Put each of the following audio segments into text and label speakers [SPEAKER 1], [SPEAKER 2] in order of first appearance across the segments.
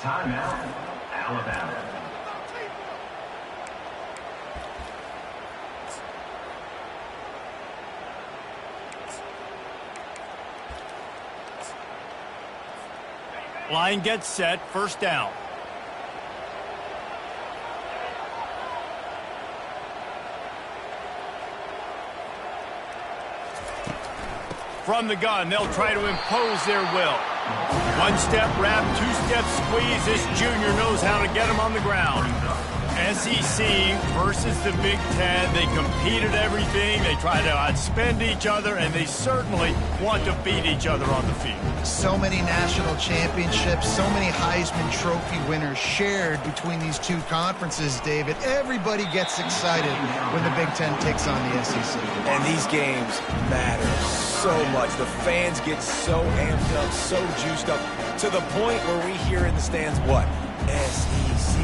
[SPEAKER 1] Timeout, Alabama.
[SPEAKER 2] Line gets set, first down. From the gun, they'll try to impose their will. One-step wrap, two-step squeeze. This junior knows how to get him on the ground. SEC versus the Big Ten. They compete at everything. They try to outspend each other, and they certainly want to beat each other on the field.
[SPEAKER 3] So many national championships, so many Heisman Trophy winners shared between these two conferences, David. Everybody gets excited when the Big Ten takes on the SEC.
[SPEAKER 4] And these games matter so much. The fans get so amped up, so juiced up, to the point where we hear in the stands, what? SEC.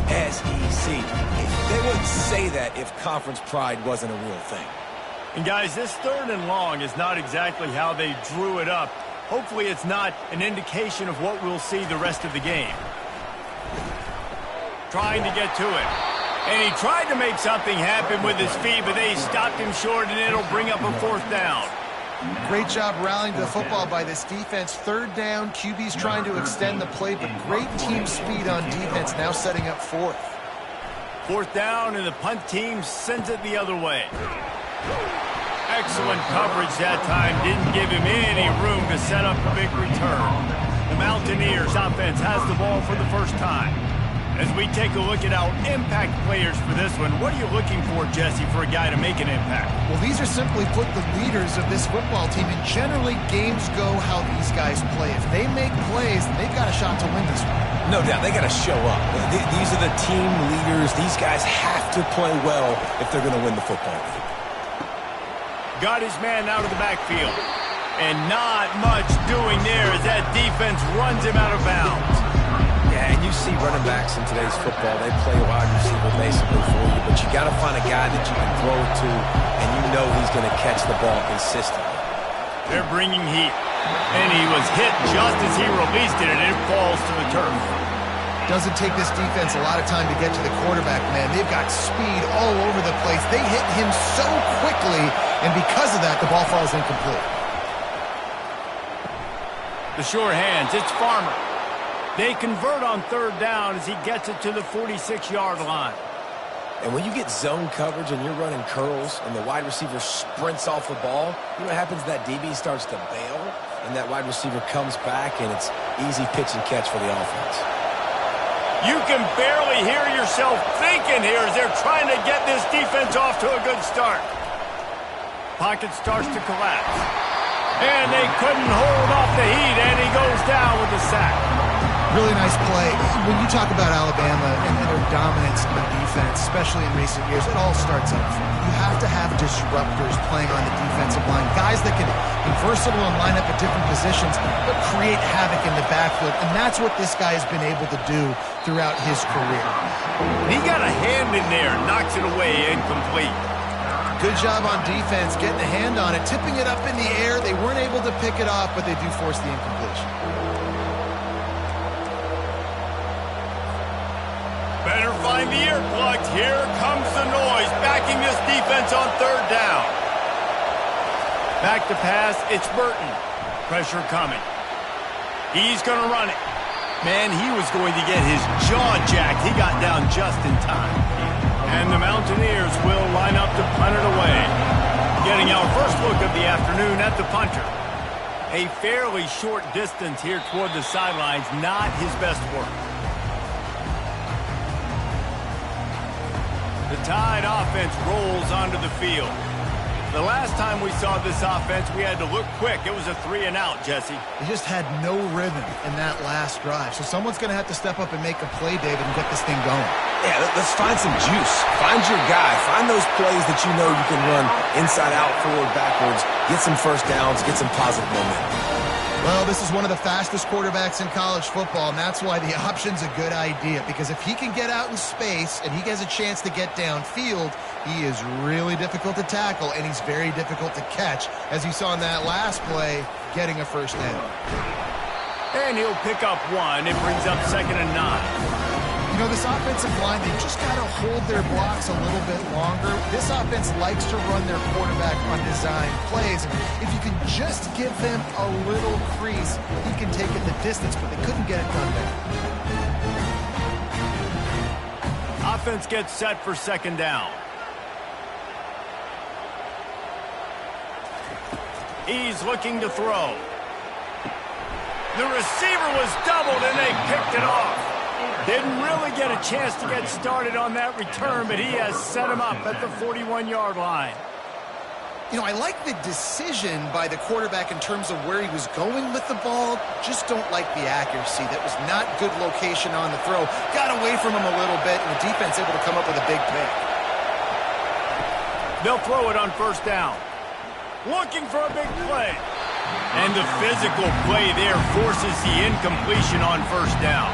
[SPEAKER 4] SEC. They wouldn't say that if conference pride wasn't a real thing.
[SPEAKER 2] And guys, this 3rd and long is not exactly how they drew it up. Hopefully it's not an indication of what we'll see the rest of the game. Trying to get to it. And he tried to make something happen with his feet, but they stopped him short, and it'll bring up a 4th down.
[SPEAKER 3] Great job rallying the football by this defense. 3rd down, QB's trying to extend the play, but great team speed on defense, now setting up 4th.
[SPEAKER 2] 4th down, and the punt team sends it the other way. Excellent coverage that time. Didn't give him any room to set up a big return. The Mountaineers offense has the ball for the first time. As we take a look at our impact players for this one, what are you looking for, Jesse, for a guy to make an impact?
[SPEAKER 3] Well, these are simply put the leaders of this football team, and generally games go how these guys play. If they make plays, they've got a shot to win this one.
[SPEAKER 4] No doubt, they got to show up. These are the team leaders. These guys have to play well if they're going to win the football game.
[SPEAKER 2] Got his man out of the backfield. And not much doing there as that defense runs him out of bounds.
[SPEAKER 4] Yeah, and you see running backs in today's football, they play wide receiver basically for you, but you got to find a guy that you can throw it to, and you know he's going to catch the ball consistently.
[SPEAKER 2] They're bringing heat, and he was hit just as he released it, and it falls to the turf.
[SPEAKER 3] Doesn't take this defense a lot of time to get to the quarterback, man. They've got speed all over the place. They hit him so quickly, and because of that, the ball falls incomplete.
[SPEAKER 2] The sure hands, it's Farmer. They convert on 3rd down as he gets it to the 46-yard line.
[SPEAKER 4] And when you get zone coverage and you're running curls and the wide receiver sprints off the ball, you know what happens? That DB starts to bail, and that wide receiver comes back, and it's easy pitch and catch for the offense.
[SPEAKER 2] You can barely hear yourself thinking here as they're trying to get this defense off to a good start. Pocket starts to collapse. And they couldn't hold off the heat, and he goes down with the sack.
[SPEAKER 3] Really nice play. When you talk about Alabama and their dominance on defense, especially in recent years, it all starts up front. You have to have disruptors playing on the defensive line, guys that can be versatile and line up at different positions, but create havoc in the backfield, and that's what this guy has been able to do throughout his career.
[SPEAKER 2] He got a hand in there, knocks it away, incomplete.
[SPEAKER 3] Good job on defense, getting a hand on it, tipping it up in the air. They weren't able to pick it off, but they do force the incompletion.
[SPEAKER 2] Better find the earplugs. Here comes the noise, backing this defense on 3rd down. Back to pass, it's Burton. Pressure coming. He's going to run it. Man, he was going to get his jaw jacked. He got down just in time. And the Mountaineers will line up to punt it away. Getting our first look of the afternoon at the punter. A fairly short distance here toward the sidelines, not his best work. The Tide offense rolls onto the field. The last time we saw this offense, we had to look quick. It was a 3-and-out, Jesse.
[SPEAKER 3] They just had no rhythm in that last drive. So someone's going to have to step up and make a play, David, and get this thing going.
[SPEAKER 4] Yeah, let's find some juice. Find your guy. Find those plays that you know you can run inside out, forward, backwards. Get some first downs. Get some positive momentum.
[SPEAKER 3] Well, this is one of the fastest quarterbacks in college football, and that's why the option's a good idea. Because if he can get out in space and he has a chance to get downfield, he is really difficult to tackle, and he's very difficult to catch, as you saw in that last play, getting a first down.
[SPEAKER 2] And he'll pick up one. It brings up 2nd and 9.
[SPEAKER 3] You know, this offensive line, they just got to hold their blocks a little bit longer. This offense likes to run their quarterback on design plays. If you can just give them a little crease, he can take it the distance, but they couldn't get it done there.
[SPEAKER 2] Offense gets set for 2nd down. He's looking to throw. The receiver was doubled, and they picked it off. Didn't really get a chance to get started on that return, but he has set him up at the 41-yard line.
[SPEAKER 3] You know, I like the decision by the quarterback in terms of where he was going with the ball. Just don't like the accuracy. That was not good location on the throw. Got away from him a little bit, and the defense able to come up with a big pick.
[SPEAKER 2] They'll throw it on 1st down. Looking for a big play. And the physical play there forces the incompletion on 1st down.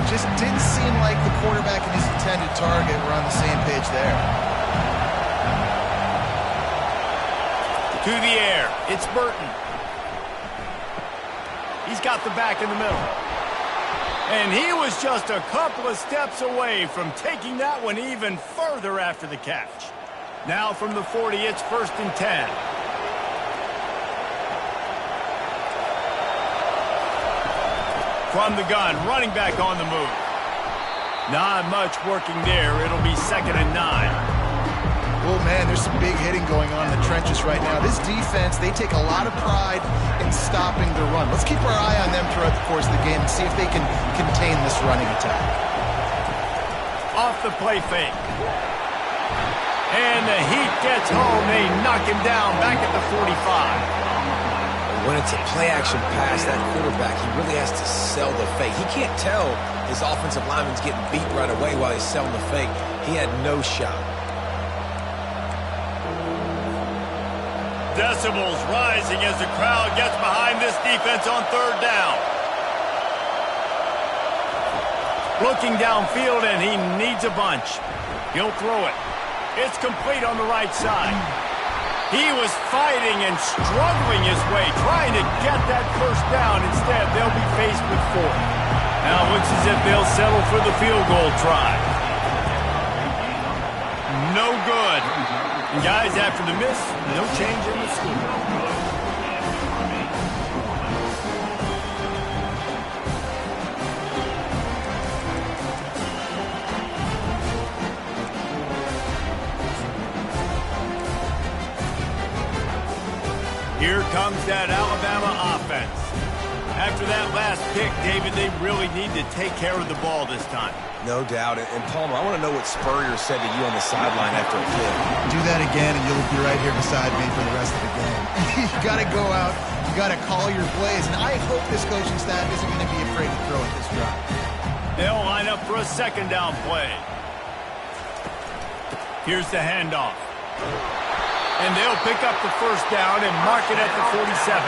[SPEAKER 3] Just didn't seem like the quarterback and his intended target were on the same page there.
[SPEAKER 2] To the air, it's Burton. He's got the back in the middle. And he was just a couple of steps away from taking that one even further after the catch. Now from the 40, it's 1st and 10. From the gun, running back on the move. Not much working there. It'll be 2nd and 9.
[SPEAKER 3] Oh, man, there's some big hitting going on in the trenches right now. This defense, they take a lot of pride in stopping the run. Let's keep our eye on them throughout the course of the game and see if they can contain this running attack.
[SPEAKER 2] Off the play fake. And the heat gets home. They knock him down back at the 45.
[SPEAKER 4] When it's a play-action pass, that quarterback, he really has to sell the fake. He can't tell his offensive lineman's getting beat right away while he's selling the fake. He had no shot.
[SPEAKER 2] Decibels rising as the crowd gets behind this defense on 3rd down. Looking downfield, and he needs a bunch. He'll throw it. It's complete on the right side. He was fighting and struggling his way, trying to get that 1st down. Instead, they'll be faced with 4th. Now it looks as if they'll settle for the field goal try. No good. And guys, after the miss, no change in the score. Here comes that Alabama offense. After that last pick, David, they really need to take care of the ball this time.
[SPEAKER 4] No doubt. And Palmer, I want to know what Spurrier said to you on the sideline after a kick.
[SPEAKER 3] Do that again, and you'll be right here beside me for the rest of the game. You got to go out. You got to call your plays. And I hope this coaching staff isn't going to be afraid to throw at this drive.
[SPEAKER 2] They'll line up for a 2nd down play. Here's the handoff. And they'll pick up the 1st down and mark it at the 47.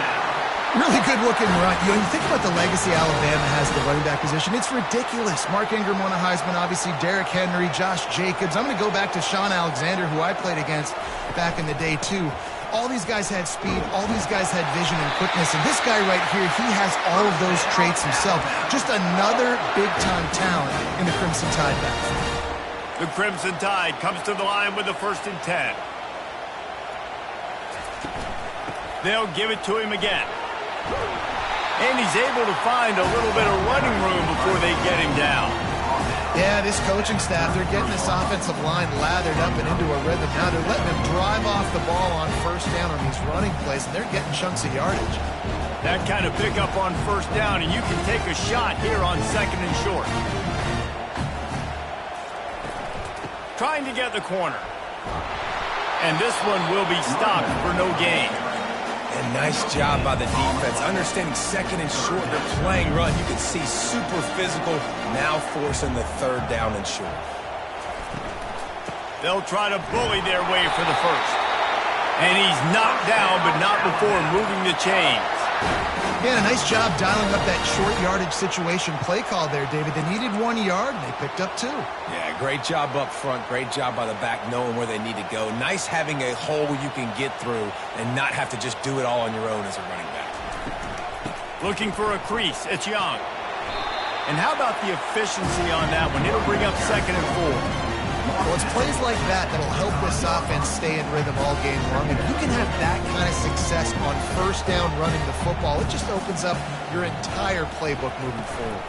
[SPEAKER 3] Really good looking run. You know, you think about the legacy Alabama has at the running back position. It's ridiculous. Mark Ingram won a Heisman, obviously. Derrick Henry, Josh Jacobs. I'm going to go back to Sean Alexander, who I played against back in the day, too. All these guys had speed. All these guys had vision and quickness. And this guy right here, he has all of those traits himself. Just another big-time talent in the Crimson Tide backfield.
[SPEAKER 2] The Crimson Tide comes to the line with the 1st and 10. They'll give it to him again. And he's able to find a little bit of running room before they get him down.
[SPEAKER 3] Yeah, this coaching staff, they're getting this offensive line lathered up and into a rhythm. Now they're letting him drive off the ball on 1st down on these running plays, and they're getting chunks of yardage.
[SPEAKER 2] That kind of pickup on 1st down, and you can take a shot here on 2nd and short. Trying to get the corner. And this one will be stopped for no gain.
[SPEAKER 4] And nice job by the defense. Understanding 2nd and short, they're playing run. You can see super physical, now forcing the 3rd down and short.
[SPEAKER 2] They'll try to bully their way for the 1st. And he's knocked down, but not before moving the chains.
[SPEAKER 3] Yeah, a nice job dialing up that short yardage situation play call there, David. They needed 1 yard, and they picked up 2.
[SPEAKER 4] Yeah, great job up front. Great job by the back knowing where they need to go. Nice having a hole you can get through and not have to just do it all on your own as a running back.
[SPEAKER 2] Looking for a crease. It's Young. And how about the efficiency on that one? It'll bring up 2nd and 4.
[SPEAKER 3] Well, it's plays like that that'll help this offense stay in rhythm all game long. And if you can have that kind of success on 1st down running the football, it just opens up your entire playbook moving forward.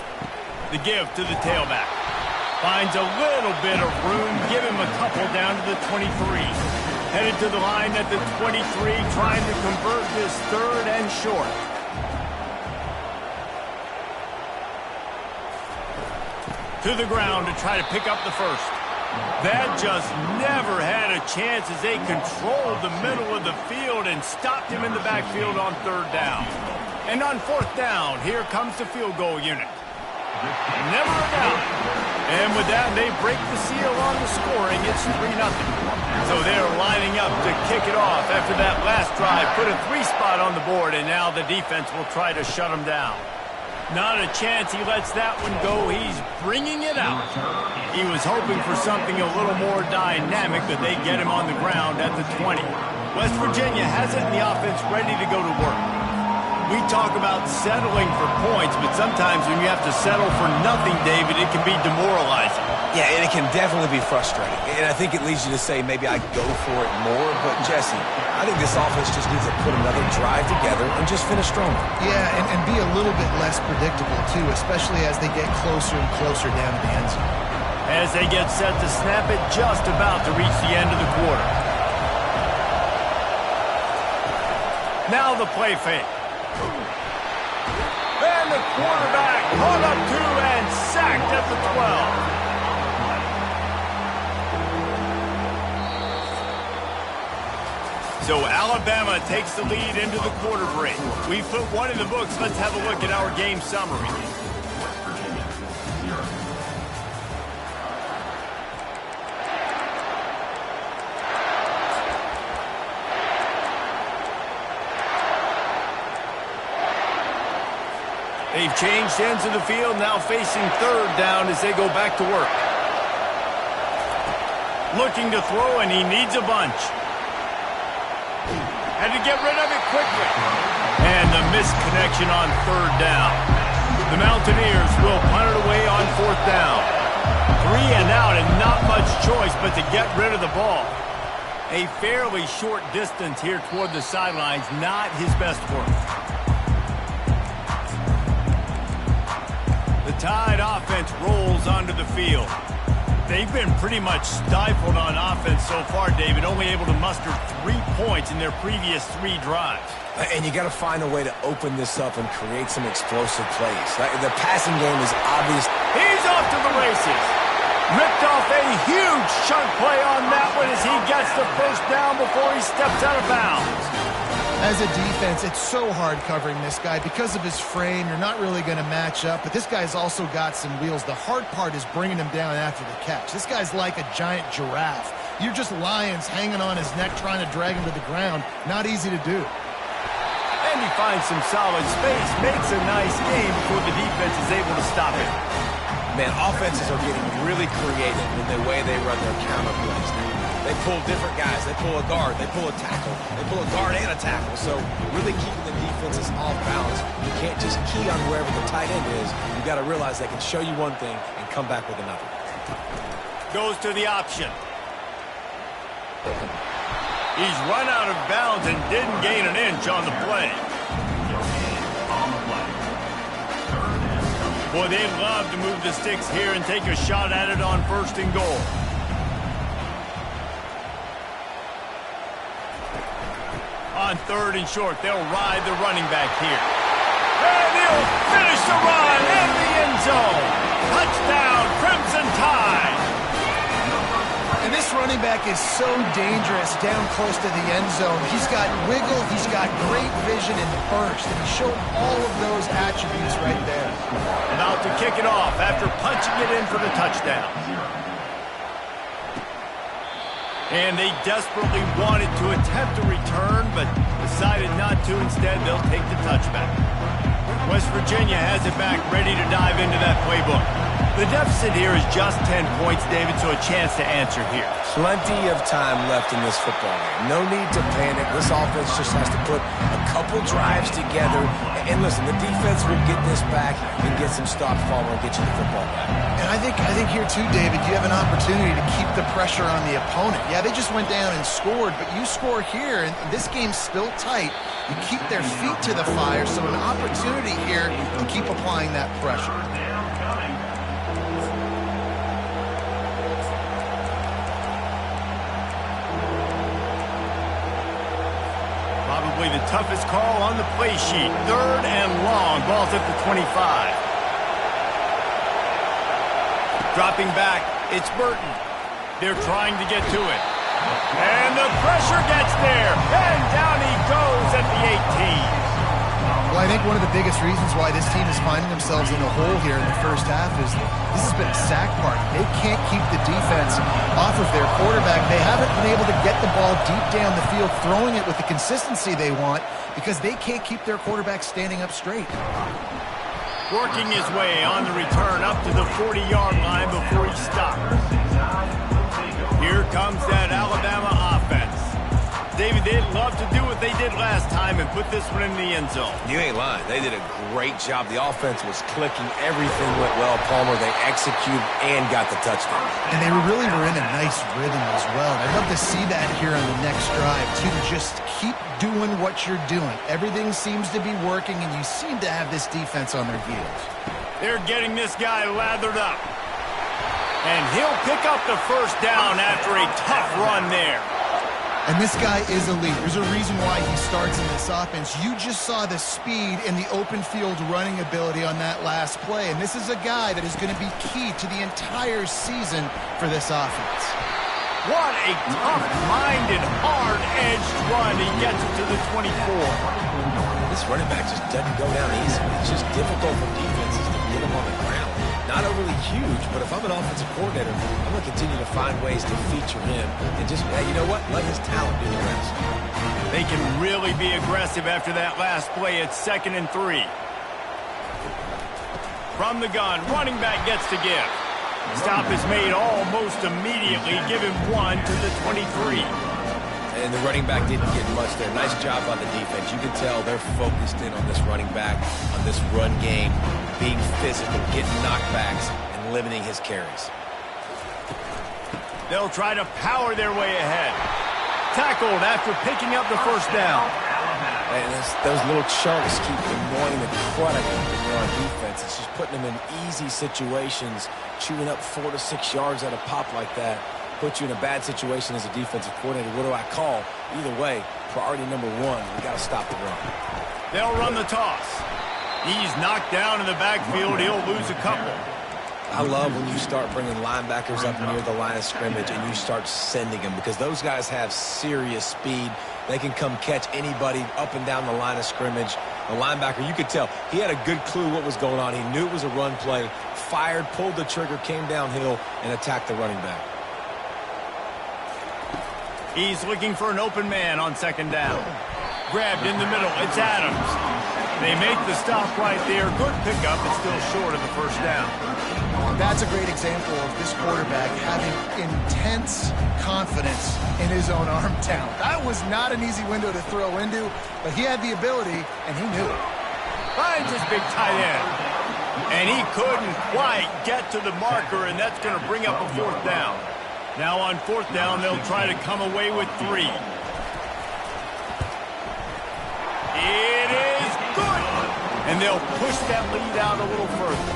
[SPEAKER 2] The give to the tailback. Finds a little bit of room. Give him a couple down to the 23. Headed to the line at the 23, trying to convert this 3rd and short. To the ground to try to pick up the 1st. That just never had a chance as they controlled the middle of the field and stopped him in the backfield on 3rd down. And on 4th down, here comes the field goal unit. Never a doubt. And with that, they break the seal on the scoring. It's 3-0. So they're lining up to kick it off after that last drive. Put a 3 spot on the board, and now the defense will try to shut them down. Not a chance he lets that one go. He's bringing it out. He was hoping for something a little more dynamic, but they get him on the ground at the 20. West Virginia has it in the offense ready to go to work. We talk about settling for points, but sometimes when you have to settle for nothing, David, it can be demoralizing.
[SPEAKER 4] Yeah, and it can definitely be frustrating. And I think it leads you to say maybe I go for it more. But, Jesse, I think this offense just needs to put another drive together and just finish stronger.
[SPEAKER 3] Yeah, and be a little bit less predictable, too, especially as they get closer and closer down to the end zone.
[SPEAKER 2] As they get set to snap it, just about to reach the end of the quarter. Now the play fake. And the quarterback caught up to and sacked at the 12. So Alabama takes the lead into the quarter break. We put one in the books. Let's have a look at our game summary. They've changed ends of the field, now facing 3rd down as they go back to work. Looking to throw, and he needs a bunch. Had to get rid of it quickly. And the misconnection on 3rd down. The Mountaineers will punt it away on 4th down. 3 and out, and not much choice but to get rid of the ball. A fairly short distance here toward the sidelines, not his best work. The Tide offense rolls onto the field. They've been pretty much stifled on offense so far, David, only able to muster 3 points in their previous 3 drives.
[SPEAKER 4] And you got to find a way to open this up and create some explosive plays. The passing game is obvious.
[SPEAKER 2] He's off to the races. Ripped off a huge chunk play on that one as he gets the 1st down before he steps out of bounds.
[SPEAKER 3] As a defense, it's so hard covering this guy. Because of his frame, you're not really going to match up, but this guy's also got some wheels. The hard part is bringing him down after the catch. This guy's like a giant giraffe. You're just lions hanging on his neck trying to drag him to the ground. Not easy to do.
[SPEAKER 2] And he finds some solid space, makes a nice game before the defense is able to stop it.
[SPEAKER 4] Man, offenses are getting really creative in the way they run their counter plays. They pull different guys. They pull a guard. They pull a tackle. They pull a guard and a tackle. So really keeping the defenses off balance. You can't just key on wherever the tight end is. You got to realize they can show you one thing and come back with another.
[SPEAKER 2] Goes to the option. He's run out of bounds and didn't gain an inch on the play. Boy, they love to move the sticks here and take a shot at it on 1st and goal. On 3rd and short, they'll ride the running back here. And he'll finish the run in the end zone. Touchdown, Crimson Tide.
[SPEAKER 3] And this running back is so dangerous down close to the end zone. He's got wiggle, he's got great vision and burst, and he showed all of those attributes right there.
[SPEAKER 2] About to kick it off after punching it in for the touchdown. And they desperately wanted to attempt a return, but decided not to. Instead, they'll take the touchback. West Virginia has it back, ready to dive into that playbook. The deficit here is just 10 points, David, so a chance to answer here.
[SPEAKER 4] Plenty of time left in this football game. No need to panic. This offense just has to put a couple drives together. And listen, the defense will get this back and get some stops following and get you the football back.
[SPEAKER 3] And I think here too, David, you have an opportunity to keep the pressure on the opponent. Yeah, they just went down and scored, but you score here, and this game's still tight. You keep their feet to the fire, so an opportunity here to keep applying that pressure.
[SPEAKER 2] Probably the toughest call on the play sheet. 3rd and long. Ball's at the 25. Dropping back, it's Burton. They're trying to get to it. And the pressure gets there. And down he goes at the 18.
[SPEAKER 3] Well, I think one of the biggest reasons why this team is finding themselves in a hole here in the first half is this has been a sack party. They can't keep the defense off of their quarterback. They haven't been able to get the ball deep down the field, throwing it with the consistency they want because they can't keep their quarterback standing up straight.
[SPEAKER 2] Working his way on the return up to the 40-yard line before he stops. Here comes that Alabama offense. David, they'd love to do what they did last time and put this one in the end zone.
[SPEAKER 4] You ain't lying. They did a great job. The offense was clicking. Everything went well. Palmer, they executed and got the touchdown.
[SPEAKER 3] And they really were in a nice rhythm as well. I'd love to see that here on the next drive, too. Just keep doing what you're doing. Everything seems to be working, and you seem to have this defense on their heels.
[SPEAKER 2] They're getting this guy lathered up. And he'll pick up the first down after a tough run there.
[SPEAKER 3] And this guy is elite. There's a reason why he starts in this offense. You just saw the speed and the open field running ability on that last play. And this is a guy that is going to be key to the entire season for this offense.
[SPEAKER 2] What a tough-minded, hard-edged run. He gets it to the 24.
[SPEAKER 4] This running back just doesn't go down easy. It's just difficult for defenses to get him on the ground. Not overly huge, but if I'm an offensive coordinator, I'm going to continue to find ways to feature him and just, hey, you know what? Let his talent do the rest.
[SPEAKER 2] They can really be aggressive after that last play. It's 2nd and 3. From the gun, running back gets to give. Stop is made almost immediately. Give him 1 to the 23.
[SPEAKER 4] And the running back didn't get much there. Nice job on the defense. You can tell they're focused in on this running back, on this run game, being physical, getting knockbacks, and limiting his carries.
[SPEAKER 2] They'll try to power their way ahead. Tackled after picking up the first down.
[SPEAKER 4] And those little chunks keep annoying the crud out of them when you're on defense. It's just putting them in easy situations, chewing up 4 to 6 yards at a pop like that. Put you in a bad situation as a defensive coordinator. What do I call? Either way, priority number 1, we got to stop the run.
[SPEAKER 2] They'll run the toss. He's knocked down in the backfield. He'll lose a couple.
[SPEAKER 4] I love when you start bringing linebackers up near the line of scrimmage and you start sending them because those guys have serious speed. They can come catch anybody up and down the line of scrimmage. The linebacker, you could tell, he had a good clue what was going on. He knew it was a run play, fired, pulled the trigger, came downhill, and attacked the running back.
[SPEAKER 2] He's looking for an open man on 2nd down. Grabbed in the middle. It's Adams. They make the stop right there. Good pickup. It's still short of the first down.
[SPEAKER 3] That's a great example of this quarterback having intense confidence in his own arm talent. That was not an easy window to throw into, but he had the ability, and he knew it.
[SPEAKER 2] Finds his big tight end. And he couldn't quite get to the marker, and that's going to bring up a 4th down. Now on 4th down, they'll try to come away with 3. It is good! And they'll push that lead out a little further.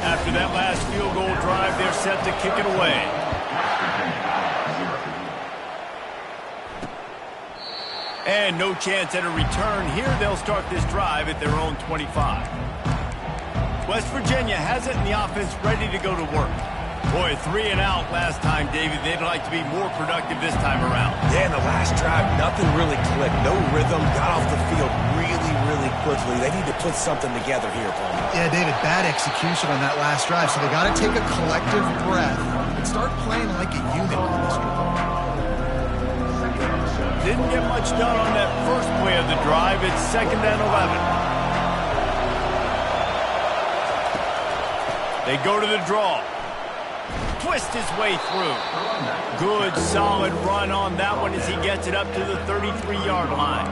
[SPEAKER 2] After that last field goal drive, they're set to kick it away. And no chance at a return here. They'll start this drive at their own 25. West Virginia has it in the offense ready to go to work. Boy, 3 and out last time, David. They'd like to be more productive this time around.
[SPEAKER 4] Yeah, in the last drive, nothing really clicked. No rhythm, got off the field really quickly. They need to put something together here, Paul.
[SPEAKER 3] Yeah, David, bad execution on that last drive, so they got to take a collective breath and start playing like a unit on this one.
[SPEAKER 2] Didn't get much done on that first play of the drive. It's 2nd and 11. They go to the draw. Twist his way through. Good, solid run on that one as he gets it up to the 33-yard line.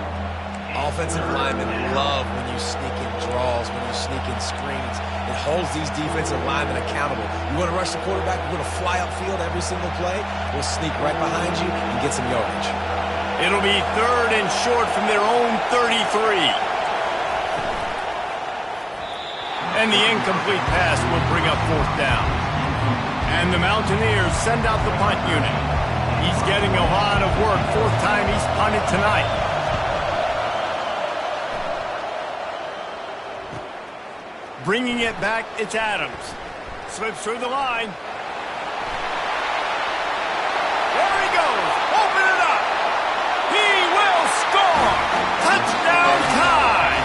[SPEAKER 4] Offensive linemen love when you sneak in draws, when you sneak in screens. It holds these defensive linemen accountable. You want to rush the quarterback, we're going to fly upfield every single play. We'll sneak right behind you and get some yardage.
[SPEAKER 2] It'll be 3rd and short from their own 33. And the incomplete pass will bring up 4th down. And the Mountaineers send out the punt unit. He's getting a lot of work. 4th time he's punted tonight. Bringing it back, it's Adams. Slips through the line. There he goes. Open it up. He will score. Touchdown Tide.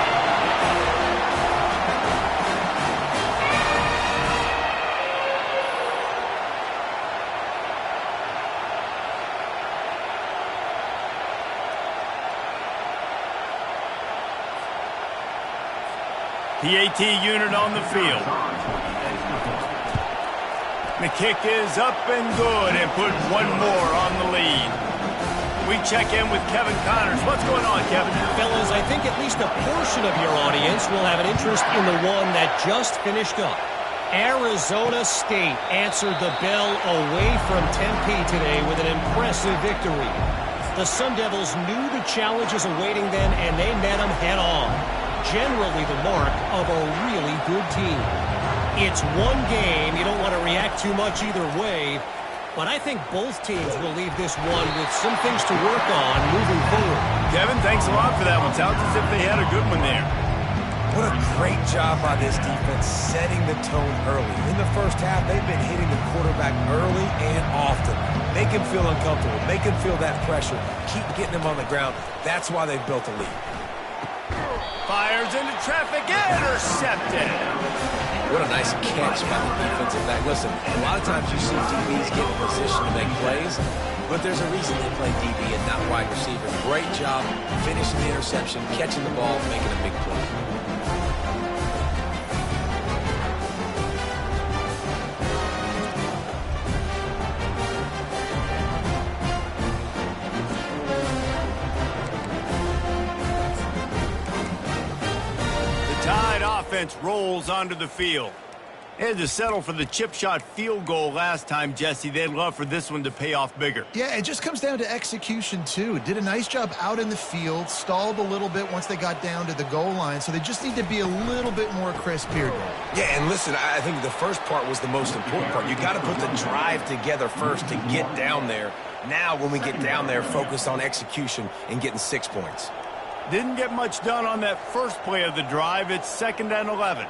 [SPEAKER 2] PAT unit on the field. The kick is up and good and put one more on the lead. We check in with Kevin Connors. What's going on, Kevin?
[SPEAKER 5] Fellas, I think at least a portion of your audience will have an interest in the one that just finished up. Arizona State answered the bell away from Tempe today with an impressive victory. The Sun Devils knew the challenges awaiting them, and they met them head-on. Generally the mark of a really good team. It's one game. You don't want to react too much either way, but I think both teams will leave this one with some things to work on moving forward.
[SPEAKER 2] Kevin, thanks a lot for that one. Sounds as if they had a good one there.
[SPEAKER 4] What a great job by this defense setting the tone early. In the first half, they've been hitting the quarterback early and often. Make him feel uncomfortable. Make him feel that pressure. Keep getting him on the ground. That's why they've built a lead.
[SPEAKER 2] Fires into traffic, intercepted.
[SPEAKER 4] What a nice catch by the defensive back. Listen, a lot of times you see DBs get in position to make plays, but there's a reason they play DB and not wide receiver. Great job finishing the interception, catching the ball, making a big play.
[SPEAKER 2] Offense rolls onto the field. They had to settle for the chip shot field goal last time, Jesse. They'd love for this one to pay off bigger.
[SPEAKER 3] Yeah, it just comes down to execution, too. Did a nice job out in the field, stalled a little bit once they got down to the goal line, so they just need to be a little bit more crisp here.
[SPEAKER 4] Yeah, and listen, I think the first part was the most important part. You got to put the drive together first to get down there. Now, when we get down there, focus on execution and getting 6 points.
[SPEAKER 2] Didn't get much done on that first play of the drive. It's 2nd and 11.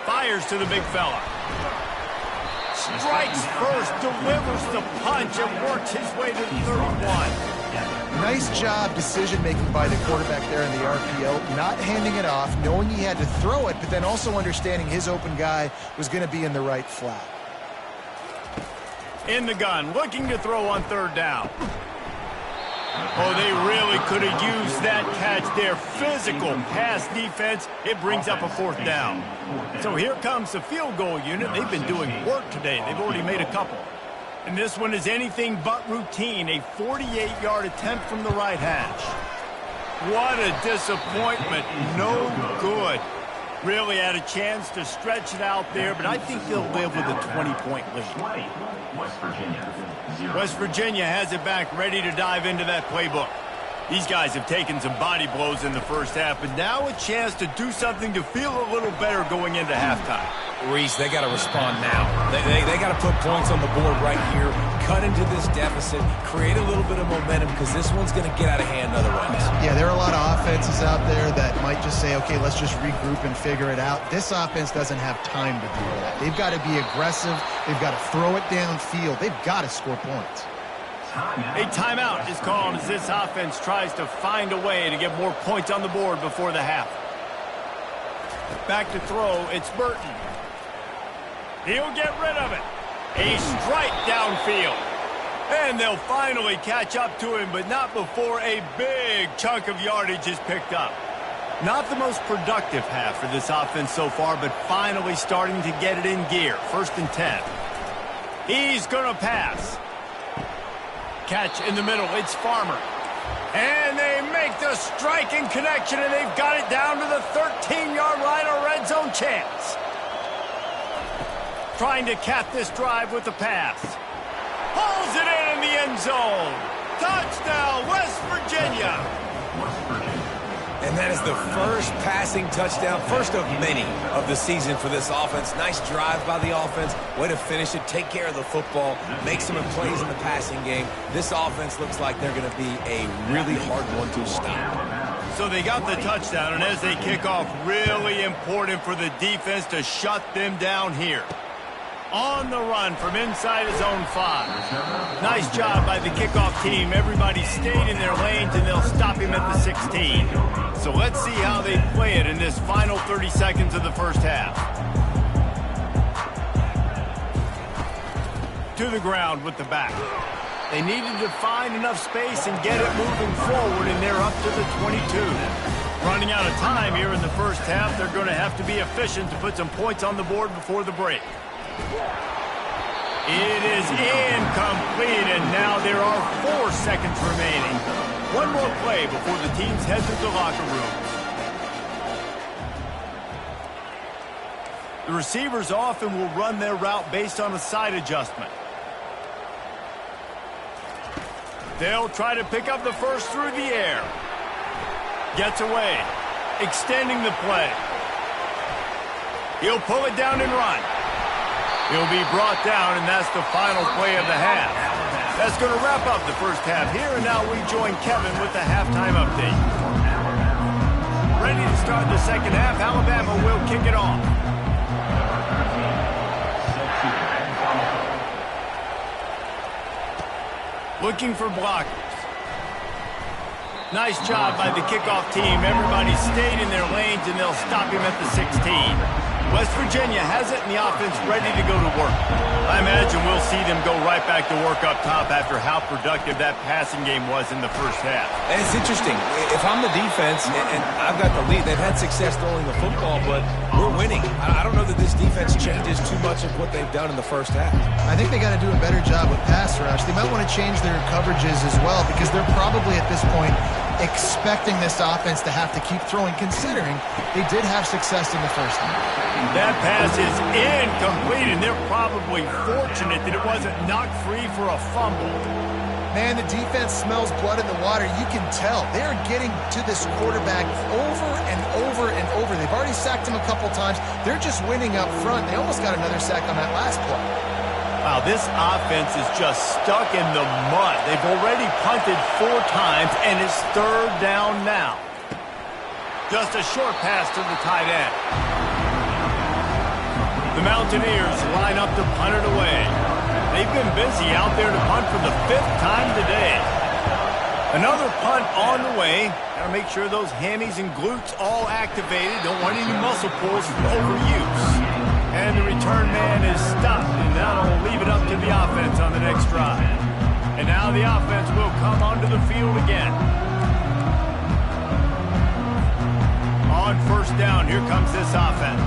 [SPEAKER 2] Fires to the big fella. Strikes first, delivers the punch, and works his way to the 31.
[SPEAKER 3] Nice job decision-making by the quarterback there in the RPO, not handing it off, knowing he had to throw it, but then also understanding his open guy was going to be in the right flat.
[SPEAKER 2] In the gun, looking to throw on 3rd down. Oh, they really could have used that catch there. Physical pass defense. It brings up a 4th down. So here comes the field goal unit. They've been doing work today. They've already made a couple. And this one is anything but routine. A 48-yard attempt from the right hash. What a disappointment. No good. Really had a chance to stretch it out there, but I think they'll live with a 20-point lead. West Virginia has it back, ready to dive into that playbook. These guys have taken some body blows in the first half, but now a chance to do something to feel a little better going into halftime.
[SPEAKER 4] Reese, they got to respond now. They got to put points on the board right here, cut into this deficit, create a little bit of momentum, because this one's going to get out of hand otherwise.
[SPEAKER 3] Yeah, there are a lot of offenses out there that might just say, okay, let's just regroup and figure it out. This offense doesn't have time to do that. They've got to be aggressive. They've got to throw it downfield. They've got to score points.
[SPEAKER 2] A timeout is called as this offense tries to find a way to get more points on the board before the half. Back to throw, it's Burton. He'll get rid of it. A strike downfield. And they'll finally catch up to him, but not before a big chunk of yardage is picked up. Not the most productive half for this offense so far, but finally starting to get it in gear. 1st and 10. He's going to pass. Catch in the middle. It's Farmer. And they make the striking connection, and they've got it down to the 13-yard line, a red zone chance. Trying to cap this drive with the pass. Pulls it in the end zone. Touchdown, West Virginia.
[SPEAKER 4] And that is the first passing touchdown, first of many of the season for this offense. Nice drive by the offense. Way to finish it, take care of the football, make some plays in the passing game. This offense looks like they're going to be a really hard one to stop.
[SPEAKER 2] So they got the touchdown, and as they kick off, really important for the defense to shut them down here. On the run from inside his own 5. Nice job by the kickoff team. Everybody stayed in their lanes, and they'll stop him at the 16. So let's see how they play it in this final 30 seconds of the first half. To the ground with the back. They needed to find enough space and get it moving forward, and they're up to the 22. Running out of time here in the first half, they're going to have to be efficient to put some points on the board before the break. It is incomplete, and now there are 4 seconds remaining. One more play before the teams head to the locker rooms. The receivers often will run their route based on a side adjustment. They'll try to pick up the first through the air. Gets away, extending the play. He'll pull it down and run. He'll be brought down, and that's the final play of the half. That's going to wrap up the first half here, and now we join Kevin with the halftime update. Ready to start the second half. Alabama will kick it off. Looking for blockers. Nice job by the kickoff team. Everybody stayed in their lanes, and they'll stop him at the 16. West Virginia has it, and the offense ready to go to work. I imagine we'll see them go right back to work up top after how productive that passing game was in the first half.
[SPEAKER 4] And it's interesting. If I'm the defense and I've got the lead, they've had success throwing the football, but we're winning. I don't know that this defense changes too much of what they've done in the first half.
[SPEAKER 3] I think they got to do a better job with pass rush. They might want to change their coverages as well, because they're probably at this point expecting this offense to have to keep throwing, considering they did have success in the first half.
[SPEAKER 2] That pass is incomplete, and they're probably fortunate that it wasn't knocked free for a fumble.
[SPEAKER 3] Man, the defense smells blood in the water. You can tell. They're getting to this quarterback over and over and over. They've already sacked him a couple times. They're just winning up front. They almost got another sack on that last play.
[SPEAKER 2] Wow, this offense is just stuck in the mud. They've already punted 4 times, and it's 3rd down now. Just a short pass to the tight end. The Mountaineers line up to punt it away. They've been busy out there to punt for the 5th time today. Another punt on the way. Got to make sure those hammies and glutes all activated. Don't want any muscle pulls from overuse. And the return man is stopped, and that'll leave it up to the offense on the next drive. And now the offense will come onto the field again. On 1st down, here comes this offense.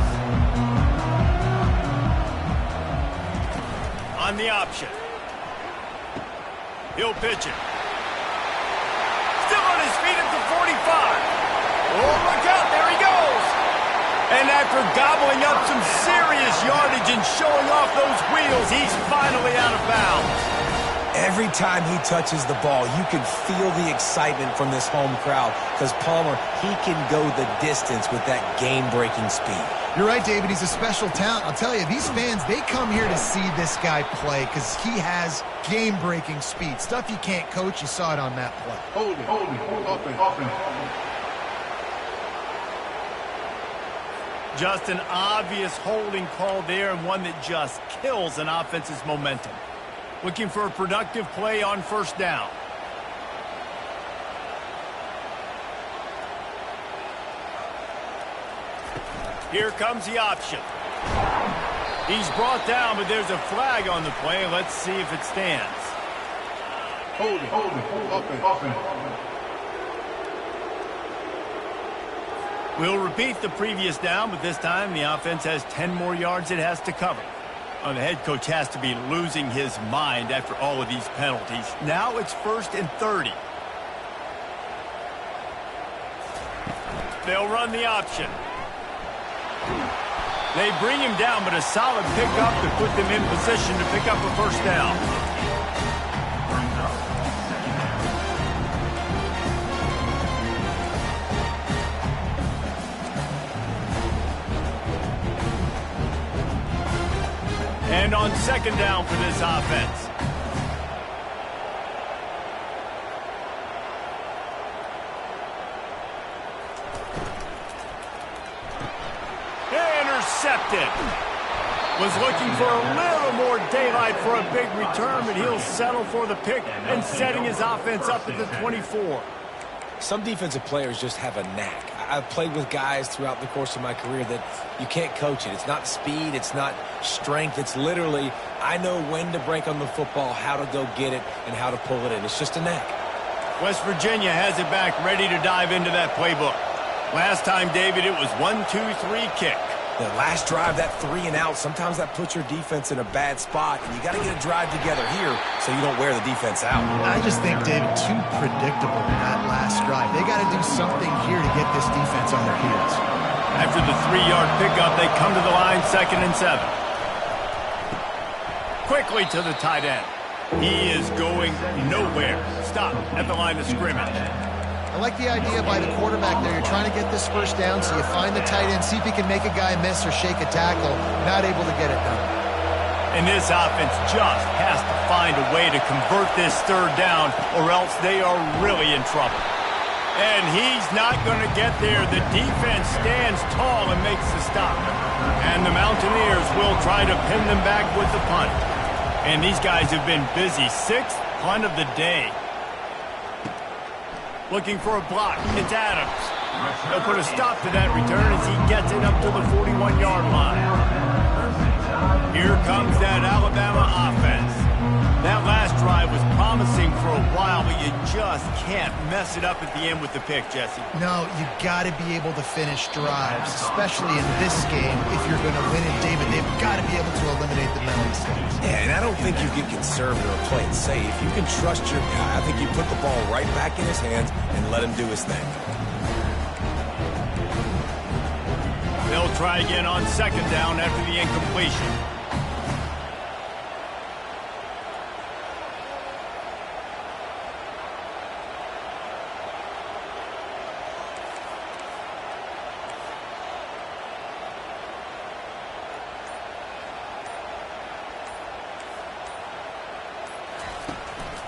[SPEAKER 2] On the option. He'll pitch it. Still on his feet at the 45. Oh, look out, there he goes. And after gobbling up some serious yardage and showing off those wheels, he's finally out of bounds.
[SPEAKER 4] Every time he touches the ball, you can feel the excitement from this home crowd, because Palmer, he can go the distance with that game-breaking speed.
[SPEAKER 3] You're right, David. He's a special talent. I'll tell you, these fans, they come here to see this guy play because he has game-breaking speed. Stuff you can't coach. You saw it on that play.
[SPEAKER 1] Holding, offense.
[SPEAKER 2] Just an obvious holding call there, and one that just kills an offense's momentum. Looking for a productive play on 1st down. Here comes the option. He's brought down, but there's a flag on the play. Let's see if it stands.
[SPEAKER 1] Holding, offense.
[SPEAKER 2] We'll repeat the previous down, but this time the offense has 10 more yards it has to cover. The head coach has to be losing his mind after all of these penalties. Now it's 1st and 30. They'll run the option. They bring him down, but a solid pickup to put them in position to pick up a first down. And on 2nd down for this offense. Intercepted. Was looking for a little more daylight for a big return, but he'll settle for the pick and setting his offense up at the 24.
[SPEAKER 4] Some defensive players just have a knack. I've played with guys throughout the course of my career that you can't coach it. It's not speed. It's not strength. It's literally, I know when to break on the football, how to go get it, and how to pull it in. It's just a knack.
[SPEAKER 2] West Virginia has it back, ready to dive into that playbook. Last time, David, it was 1-2-3 kick.
[SPEAKER 4] The last drive, that 3 and out, sometimes that puts your defense in a bad spot, and you got to get a drive together here so you don't wear the defense out.
[SPEAKER 3] I just think, David, too predictable that last drive. They got to do something here to get this defense on their heels.
[SPEAKER 2] After the 3-yard pickup, they come to the line, 2nd and 7. Quickly to the tight end. He is going nowhere. Stop at the line of scrimmage.
[SPEAKER 3] I like the idea by the quarterback there. You're trying to get this first down, so you find the tight end, see if he can make a guy miss or shake a tackle. Not able to get it done.
[SPEAKER 2] And this offense just has to find a way to convert this 3rd down, or else they are really in trouble. And he's not going to get there. The defense stands tall and makes the stop. And the Mountaineers will try to pin them back with the punt. And these guys have been busy. 6th punt of the day. Looking for a block. It's Adams. They'll put a stop to that return as he gets it up to the 41-yard line. Here comes that Alabama offense. That last drive was promising for a while, but you just can't mess it up at the end with the pick, Jesse.
[SPEAKER 3] No, you got to be able to finish drives, especially in this game. If you're going to win it, David, they've got to be able to eliminate the mental mistakes.
[SPEAKER 4] Yeah, and I don't think you get conservative or play it safe. You can trust your guy. I think you put the ball right back in his hands and let him do his thing.
[SPEAKER 2] They'll try again on 2nd down after the incompletion.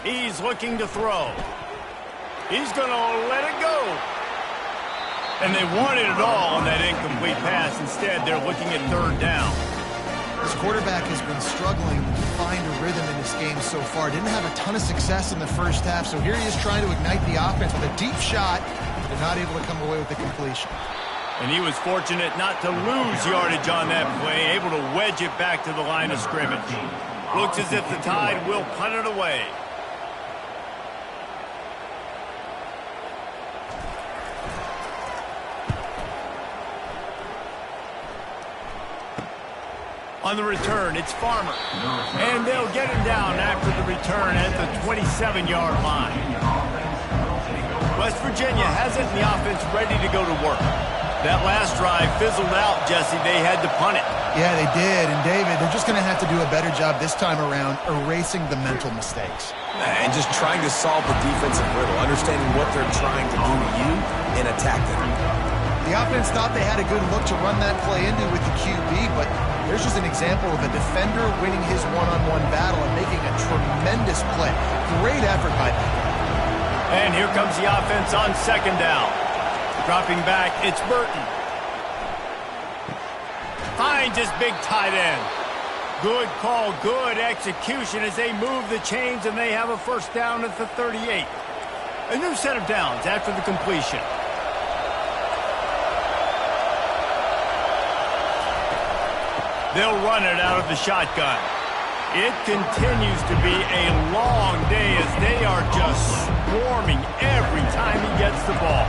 [SPEAKER 2] He's looking to throw. He's going to let it go. And they wanted it all on that incomplete pass. Instead, they're looking at 3rd down.
[SPEAKER 3] This quarterback has been struggling to find a rhythm in this game so far. Didn't have a ton of success in the first half, so here he is trying to ignite the offense with a deep shot, but not able to come away with the completion.
[SPEAKER 2] And he was fortunate not to lose yardage on that play, able to wedge it back to the line of scrimmage. Looks as if the Tide will punt it away. On the return, it's Farmer. And they'll get him down after the return at the 27-yard line. West Virginia has it in the offense ready to go to work. That last drive fizzled out, Jesse. They had to punt it.
[SPEAKER 3] Yeah, they did. And, David, they're just going to have to do a better job this time around erasing the mental mistakes.
[SPEAKER 4] And just trying to solve the defensive riddle, understanding what they're trying to do to you and attacking them.
[SPEAKER 3] The offense thought they had a good look to run that play into with the QB, but there's just an example of a defender winning his one-on-one battle and making a tremendous play. Great effort by them.
[SPEAKER 2] And here comes the offense on 2nd down. Dropping back, it's Burton. Finds his big tight end. Good call, good execution as they move the chains, and they have a first down at the 38. A new set of downs after the completion. They'll run it out of the shotgun. It continues to be a long day as they are just swarming every time he gets the ball.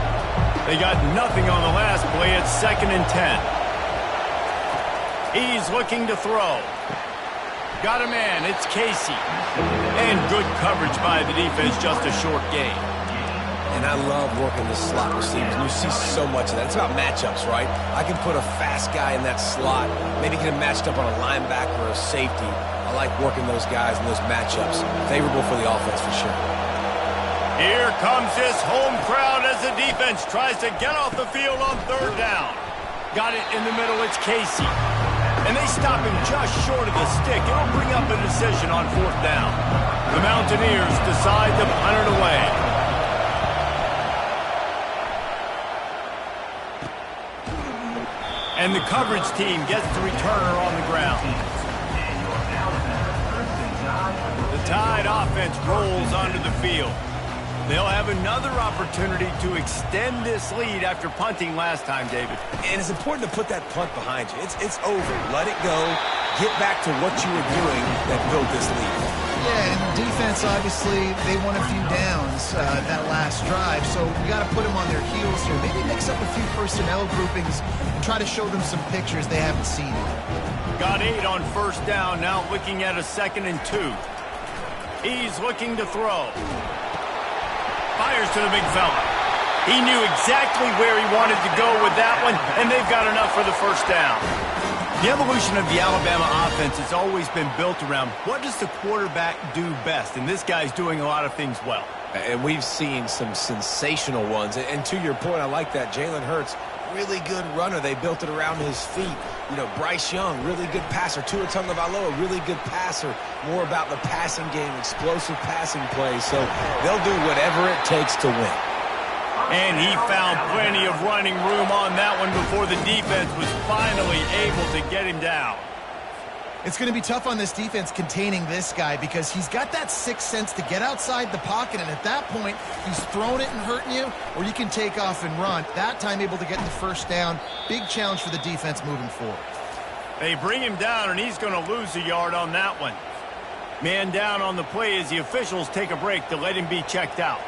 [SPEAKER 2] They got nothing on the last play. It's 2nd and 10. He's looking to throw. Got a man. It's Casey. And good coverage by the defense. Just a short gain.
[SPEAKER 4] And I love working the slot receivers. And you see so much of that. It's about matchups, right? I can put a fast guy in that slot. Maybe get him matched up on a linebacker or a safety. I like working those guys in those matchups. Favorable for the offense for sure.
[SPEAKER 2] Here comes this home crowd as the defense tries to get off the field on 3rd down. Got it in the middle. It's Casey. And they stop him just short of the stick. It'll bring up a decision on 4th down. The Mountaineers decide to punt it away. And the coverage team gets the returner on the ground. The Tide offense rolls onto the field. They'll have another opportunity to extend this lead after punting last time, David.
[SPEAKER 4] And it's important to put that punt behind you. It's over. Let it go. Get back to what you were doing that built this lead.
[SPEAKER 3] Yeah, and defense, obviously, they won a few downs that last drive, so you got to put them on their heels here. Maybe mix up a few personnel groupings and try to show them some pictures they haven't seen.
[SPEAKER 2] Got 8 on 1st down, now looking at a 2nd and 2. He's looking to throw. Fires to the big fella. He knew exactly where he wanted to go with that one, and they've got enough for the 1st down. The evolution of the Alabama offense has always been built around what does the quarterback do best, and this guy's doing a lot of things well.
[SPEAKER 4] And we've seen some sensational ones. And to your point, I like that. Jalen Hurts, really good runner. They built it around his feet. You know, Bryce Young, really good passer. Tua Tagovailoa, really good passer. More about the passing game, explosive passing plays. So they'll do whatever it takes to win.
[SPEAKER 2] And he found plenty of running room on that one before the defense was finally able to get him down.
[SPEAKER 3] It's going to be tough on this defense containing this guy because he's got that sixth sense to get outside the pocket, and at that point, he's throwing it and hurting you, or you can take off and run. That time able to get the 1st down. Big challenge for the defense moving forward.
[SPEAKER 2] They bring him down, and he's going to lose a yard on that one. Man down on the play as the officials take a break to let him be checked out.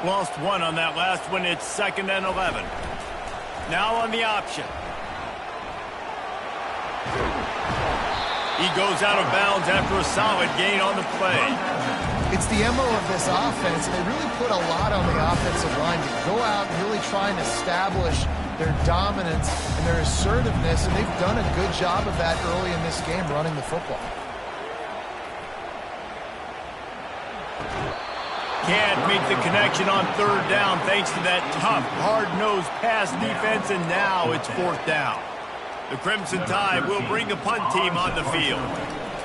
[SPEAKER 2] Lost 1 on that last one. It's 2nd and 11. Now on the option. He goes out of bounds after a solid gain on the play.
[SPEAKER 3] It's the MO of this offense, and they really put a lot on the offensive line to go out and really try and establish their dominance and their assertiveness, and they've done a good job of that early in this game running the football.
[SPEAKER 2] Can't make the connection on 3rd down thanks to that tough, hard-nosed pass defense, and now it's 4th down. The Crimson Tide will bring the punt team on the field.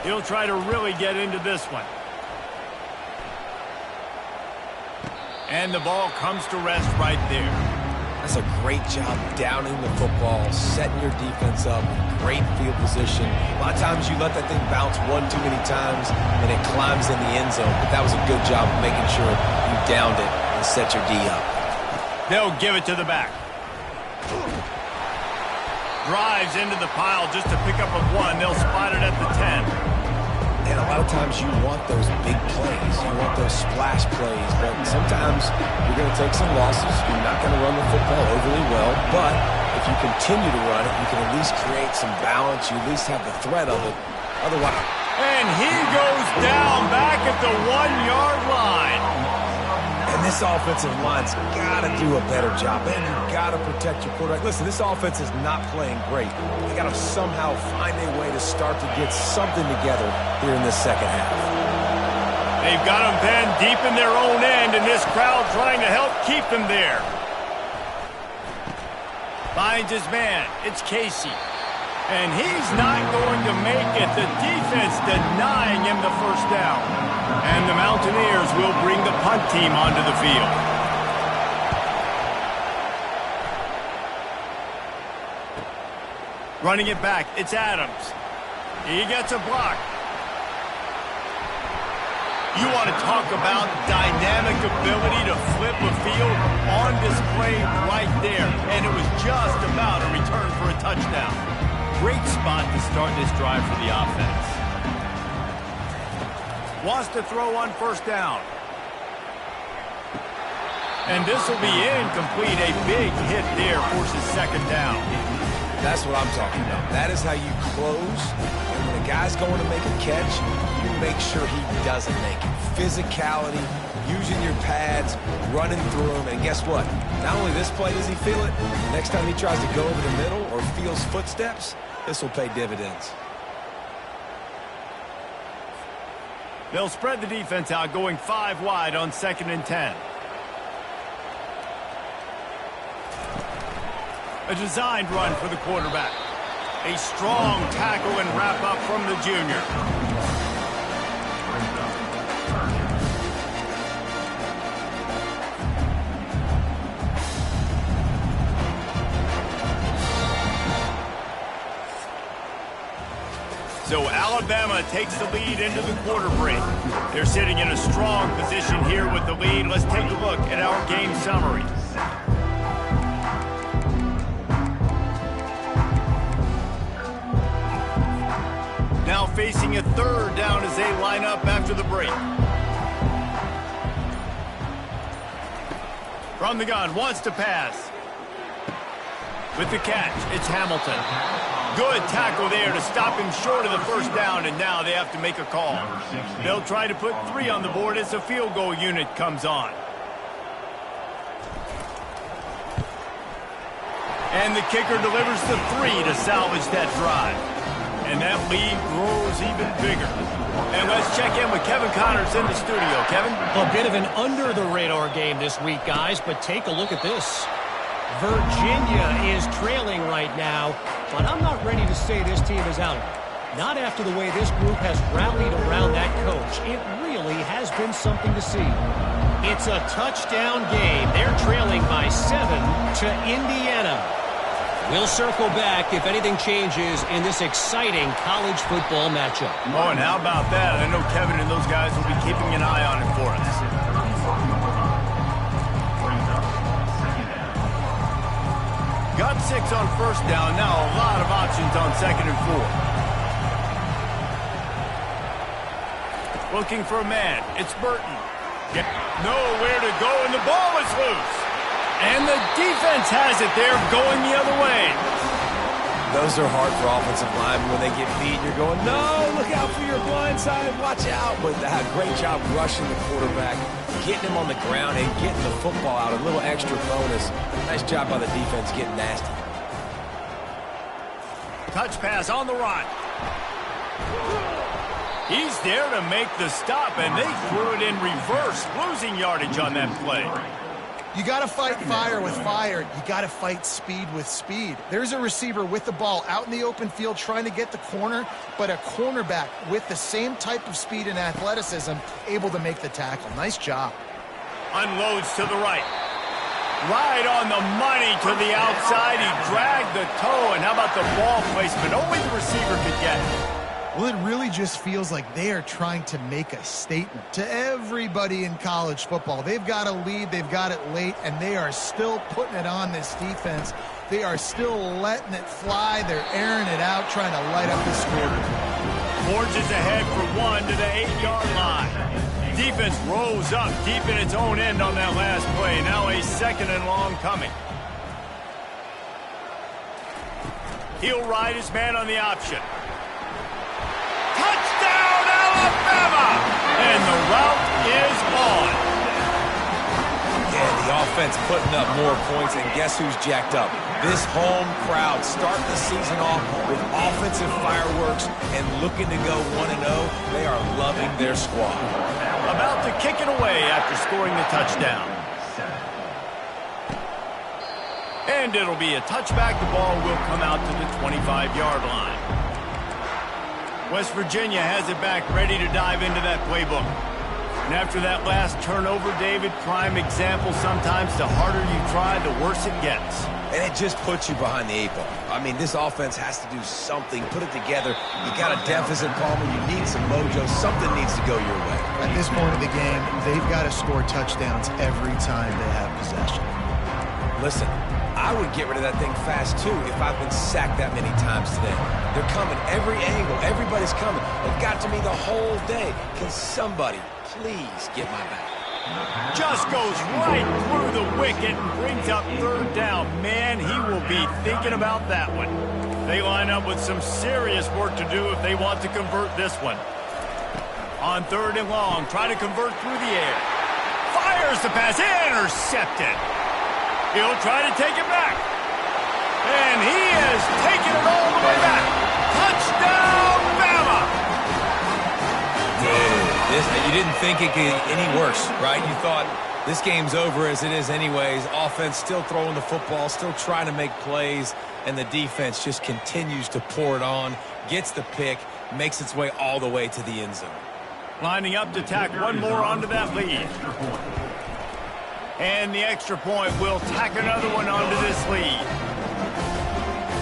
[SPEAKER 2] He'll try to really get into this one. And the ball comes to rest right there.
[SPEAKER 4] That's a great job downing the football, setting your defense up, great field position. A lot of times you let that thing bounce one too many times and it climbs in the end zone. But that was a good job of making sure you downed it and set your D up.
[SPEAKER 2] They'll give it to the back. Drives into the pile just to pick up a 1. They'll spot it at the 10.
[SPEAKER 4] And a lot of times you want those big plays. You want those splash plays. But sometimes you're going to take some losses. You're not going to run the football overly well. But if you continue to run it, you can at least create some balance. You at least have the threat of it. Otherwise.
[SPEAKER 2] And he goes down back at the 1-yard line.
[SPEAKER 4] And this offensive line's got to do a better job. And you've got to protect your quarterback. Listen, this offense is not playing great. They got to somehow find a way to start to get something together here in this second half.
[SPEAKER 2] They've got them pinned deep in their own end, and this crowd trying to help keep them there. Finds his man. It's Casey. And he's not going to make it. The defense denying him the 1st down. And the Mountaineers will bring the punt team onto the field. Running it back, it's Adams. He gets a block. You want to talk about dynamic ability to flip a field on display right there. And it was just about a return for a touchdown. Great spot to start this drive for the offense. Wants to throw on 1st down. And this will be incomplete. A big hit there forces second down.
[SPEAKER 4] That's what I'm talking about. That is how you close. And when a guy's going to make a catch, you make sure he doesn't make it. Physicality, using your pads, running through them. And guess what? Not only this play does he feel it, next time he tries to go over the middle or feels footsteps, this will pay dividends.
[SPEAKER 2] They'll spread the defense out, going 5 wide on 2nd and 10. A designed run for the quarterback. A strong tackle and wrap up from the junior. So Alabama takes the lead into the quarter break. They're sitting in a strong position here with the lead. Let's take a look at our game summary. Now facing a 3rd down as they line up after the break. From the gun, wants to pass. With the catch, it's Hamilton. Good tackle there to stop him short of the 1st down, and now they have to make a call. They'll try to put 3 on the board as the field goal unit comes on. And the kicker delivers the 3 to salvage that drive. And that lead grows even bigger. And let's check in with Kevin Connors in the studio. Kevin?
[SPEAKER 5] A bit of an under-the-radar game this week, guys, but take a look at this. Virginia is trailing right now, but I'm not ready to say this team is out of it. Not after the way this group has rallied around that coach. It really has been something to see. It's a touchdown game. They're trailing by 7 to Indiana. We'll circle back if anything changes in this exciting college football matchup.
[SPEAKER 2] Oh, and how about that? I know Kevin and those guys will be keeping an eye on it for us. Got 6 on 1st down. Now a lot of options on 2nd and 4. Looking for a man. It's Burton. Nowhere to go, and the ball is loose. And the defense has it there, going the other way.
[SPEAKER 4] Those are hard for offensive linemen when they get beat. You're going, no, look out for your blind side, watch out. But great job rushing the quarterback, getting him on the ground, and getting the football out. A little extra bonus. Nice job by the defense getting nasty.
[SPEAKER 2] Touch pass on the run. He's there to make the stop, and they threw it in reverse, losing yardage on that play.
[SPEAKER 3] You got to fight fire with fire. You got to fight speed with speed. There's a receiver with the ball out in the open field trying to get the corner, but a cornerback with the same type of speed and athleticism able to make the tackle. Nice job.
[SPEAKER 2] Unloads to the right. Right on the money to the outside. He dragged the toe, and how about the ball placement? Only the receiver could get it.
[SPEAKER 3] Well, it really just feels like they are trying to make a statement to everybody in college football. They've got a lead, they've got it late, and they are still putting it on this defense. They are still letting it fly. They're airing it out, trying to light up the score.
[SPEAKER 2] Forges ahead for 1 to the 8-yard line. Defense rolls up deep in its own end on that last play. Now a 2nd and long coming. He'll ride his man on the option. Touchdown, Alabama! And the route is on.
[SPEAKER 4] Yeah, the offense putting up more points, and guess who's jacked up? This home crowd starting the season off with offensive fireworks and looking to go 1-0. They are loving their squad.
[SPEAKER 2] About to kick it away after scoring the touchdown. And it'll be a touchback. The ball will come out to the 25-yard line. West Virginia has it back, ready to dive into that playbook. And after that last turnover, David, prime example, sometimes the harder you try, the worse it gets.
[SPEAKER 4] And it just puts you behind the 8 ball. I mean, this offense has to do something, put it together. You got a deficit, Palmer. You need some mojo. Something needs to go your way.
[SPEAKER 3] At this point of the game, they've got to score touchdowns every time they have possession.
[SPEAKER 4] Listen, I would get rid of that thing fast, too, if I've been sacked that many times today. They're coming every angle. Everybody's coming. They've got to me the whole day. Can somebody please get my back?
[SPEAKER 2] Just goes right through the wicket and brings up third down. Man, he will be thinking about that one. They line up with some serious work to do if they want to convert this one. On third and long, trying to convert through the air. Fires the pass, intercepted. He'll try to take it back. And he has taken it all the way back. Touchdown, Bama!
[SPEAKER 4] You didn't think it could get any worse, right? You thought this game's over as it is anyways. Offense still throwing the football, still trying to make plays, and the defense just continues to pour it on, gets the pick, makes its way all the way to the end zone.
[SPEAKER 2] Lining up to tack one more onto that lead. And the extra point will tack another one onto this lead.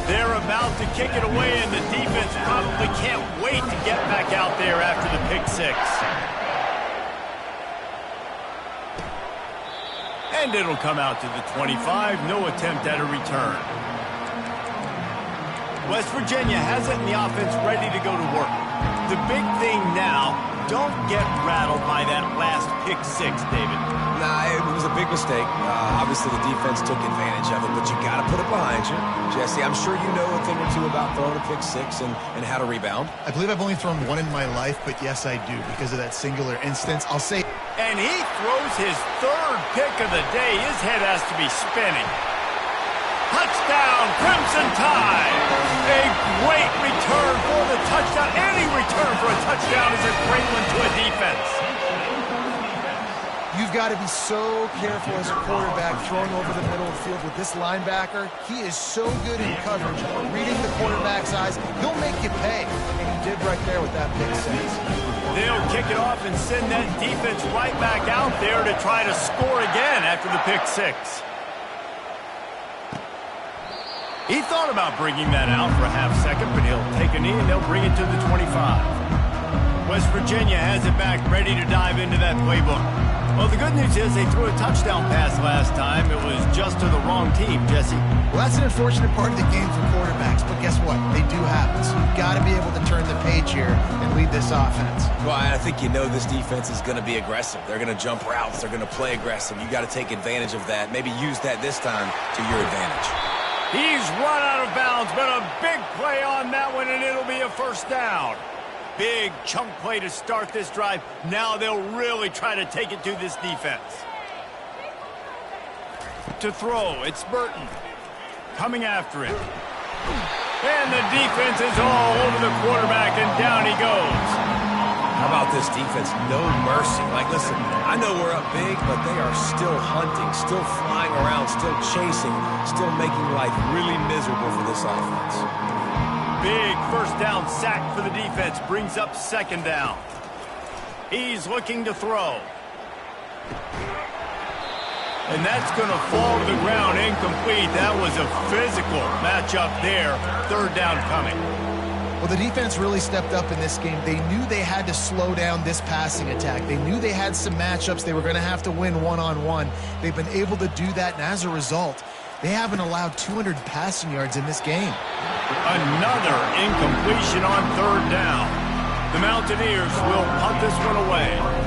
[SPEAKER 2] They're about to kick it away, and the defense probably can't wait to get back out there after the pick six. And it'll come out to the 25. No attempt at a return. West Virginia has it in the offense ready to go to work. The big thing now, don't get rattled by that last pick six, David.
[SPEAKER 4] Nah, it was a big mistake. Obviously, the defense took advantage of it, but you got to put it behind you. Jesse, I'm sure you know a thing or two about throwing a pick six and how to rebound.
[SPEAKER 3] I believe I've only thrown one in my life, but yes, I do, because of that singular instance. I'll say...
[SPEAKER 2] And he throws his third pick of the day. His head has to be spinning. Touchdown, Crimson Tide! A great return for the touchdown. Any return for a touchdown is a great one to a defense.
[SPEAKER 3] You've got to be so careful as a quarterback throwing over the middle of the field with this linebacker. He is so good in coverage, reading the quarterback's eyes. He'll make you pay, and he did right there with that pick six.
[SPEAKER 2] They'll kick it off and send that defense right back out there to try to score again after the pick six. He thought about bringing that out for a half second, but he'll take a knee and they'll bring it to the 25. West Virginia has it back, ready to dive into that playbook. Well, the good news is they threw a touchdown pass last time. It was just to the wrong team, Jesse.
[SPEAKER 3] Well, that's an unfortunate part of the game for quarterbacks, but guess what? They do happen. So you've got to be able to turn the page here and lead this offense.
[SPEAKER 4] Well, I think you know this defense is going to be aggressive. They're going to jump routes. They're going to play aggressive. You got to take advantage of that. Maybe use that this time to your advantage.
[SPEAKER 2] He's run out of bounds, but a big play on that one, and it'll be a first down. Big chunk play to start this drive. Now they'll really try to take it to this defense. To throw, it's Burton. Coming after him. And the defense is all over the quarterback, and down he goes.
[SPEAKER 4] How about this defense? No mercy. Like, listen, I know we're up big, but they are still hunting, still flying around, still chasing, still making life really miserable for this offense.
[SPEAKER 2] Big first down sack for the defense. Brings up second down. He's looking to throw. And that's going to fall to the ground incomplete. That was a physical matchup there. Third down coming.
[SPEAKER 3] Well, the defense really stepped up in this game. They knew they had to slow down this passing attack. They knew they had some matchups they were going to have to win one-on-one. They've been able to do that, and as a result, they haven't allowed 200 passing yards in this game.
[SPEAKER 2] Another incompletion on third down. The Mountaineers will punt this one away.